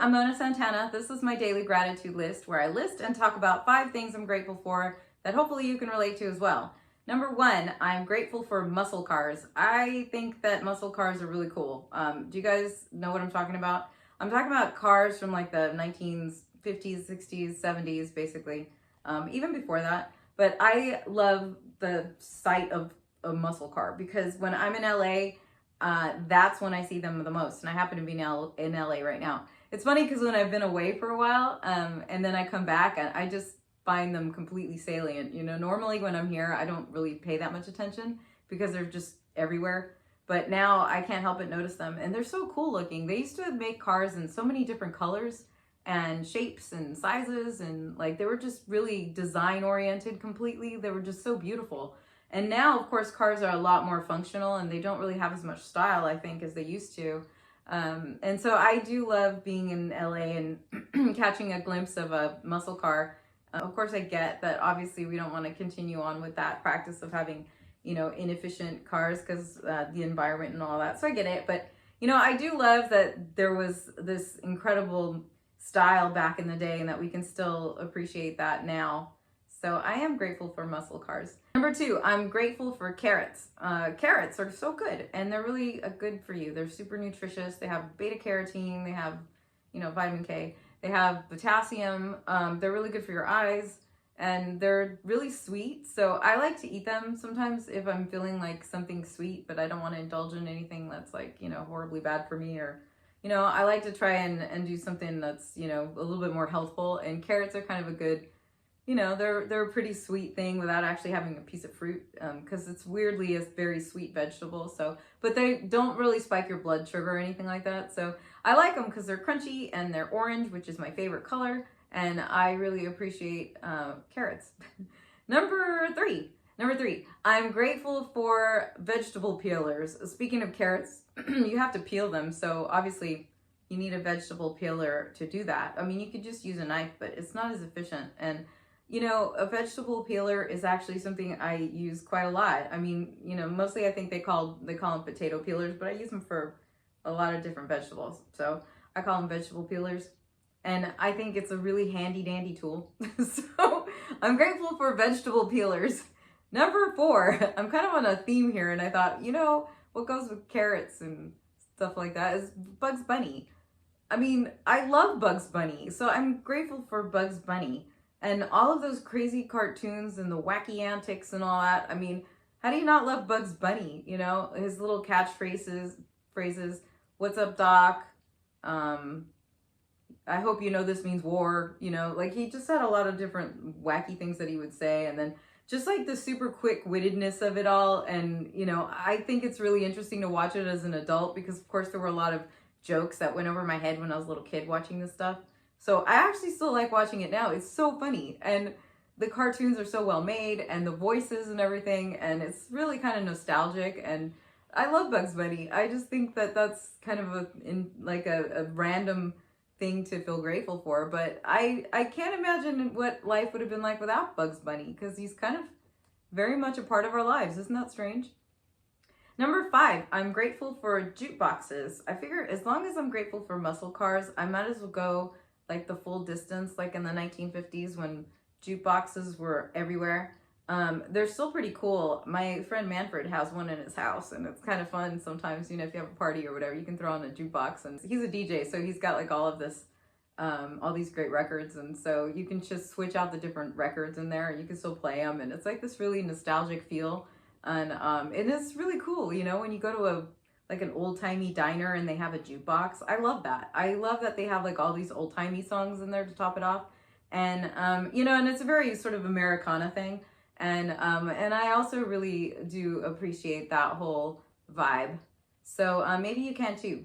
I'm Mona Santana. This is my daily gratitude list where I list and talk about 5 things I'm grateful for that hopefully you can relate to as well. Number 1, I'm grateful for muscle cars. I think that muscle cars are really cool. Do you guys know what I'm talking about? I'm talking about cars from like the 1950s, 60s, 70s, basically, even before that. But I love the sight of a muscle car because when I'm in LA, that's when I see them the most. And I happen to be in LA right now. It's funny because when I've been away for a while, and then I come back, and I just find them completely salient. You know, normally when I'm here, I don't really pay that much attention because they're just everywhere. But now I can't help but notice them, and they're so cool looking. They used to make cars in so many different colors and shapes and sizes, and like they were just really design oriented completely. They were just so beautiful. And now, of course, cars are a lot more functional and they don't really have as much style, I think, as they used to. And so I do love being in LA and catching a glimpse of a muscle car. Of course, I get that obviously we don't want to continue on with that practice of having, you know, inefficient cars because the environment and all that. So I get it. But, you know, I do love that there was this incredible style back in the day and that we can still appreciate that now. So I am grateful for muscle cars. Number 2, I'm grateful for carrots. Carrots are so good and they're really good for you. They're super nutritious. They have beta carotene. They have, you know, vitamin K. They have potassium. They're really good for your eyes and they're really sweet. So I like to eat them sometimes if I'm feeling like something sweet, but I don't want to indulge in anything that's like, you know, horribly bad for me, or, you know, I like to try and do something that's, you know, a little bit more healthful, and carrots are kind of a good, you know, they're a pretty sweet thing without actually having a piece of fruit, because it's weirdly a very sweet vegetable. So, but they don't really spike your blood sugar or anything like that. So I like them because they're crunchy and they're orange, which is my favorite color. And I really appreciate carrots. Number three, I'm grateful for vegetable peelers. Speaking of carrots, you have to peel them. So obviously you need a vegetable peeler to do that. I mean, you could just use a knife, but it's not as efficient. And you know, a vegetable peeler is actually something I use quite a lot. I mean, you know, mostly I think they call them potato peelers, but I use them for a lot of different vegetables. So I call them vegetable peelers. And I think it's a really handy dandy tool. So I'm grateful for vegetable peelers. Number 4, I'm kind of on a theme here, and I thought, you know, what goes with carrots and stuff like that is Bugs Bunny. I mean, I love Bugs Bunny, so I'm grateful for Bugs Bunny. And all of those crazy cartoons and the wacky antics and all that. I mean, how do you not love Bugs Bunny? You know, his little phrases, what's up, Doc? I hope you know this means war. You know, like he just had a lot of different wacky things that he would say. And then just like the super quick wittedness of it all. And, you know, I think it's really interesting to watch it as an adult because, of course, there were a lot of jokes that went over my head when I was a little kid watching this stuff. So I actually still like watching it now. It's so funny. And the cartoons are so well made and the voices and everything. And it's really kind of nostalgic. And I love Bugs Bunny. I just think that that's kind of a random thing to feel grateful for. But I can't imagine what life would have been like without Bugs Bunny because he's kind of very much a part of our lives. Isn't that strange? Number 5, I'm grateful for jukeboxes. I figure as long as I'm grateful for muscle cars, I might as well go like the full distance, like in the 1950s when jukeboxes were everywhere. They're still pretty cool. My friend Manfred has one in his house, and it's kind of fun sometimes, you know, if you have a party or whatever, you can throw on a jukebox. And he's a DJ, so he's got like all of this, all these great records, and so you can just switch out the different records in there, and you can still play them, and it's like this really nostalgic feel. And it's really cool, you know, when you go to an old-timey diner and they have a jukebox. I love that. I love that they have like all these old-timey songs in there to top it off. And, you know, and it's a very sort of Americana thing. And I also really do appreciate that whole vibe. So maybe you can too.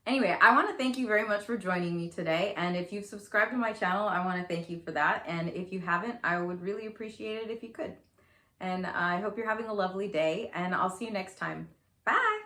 Anyway, I want to thank you very much for joining me today. And if you've subscribed to my channel, I want to thank you for that. And if you haven't, I would really appreciate it if you could. And I hope you're having a lovely day, and I'll see you next time. Bye.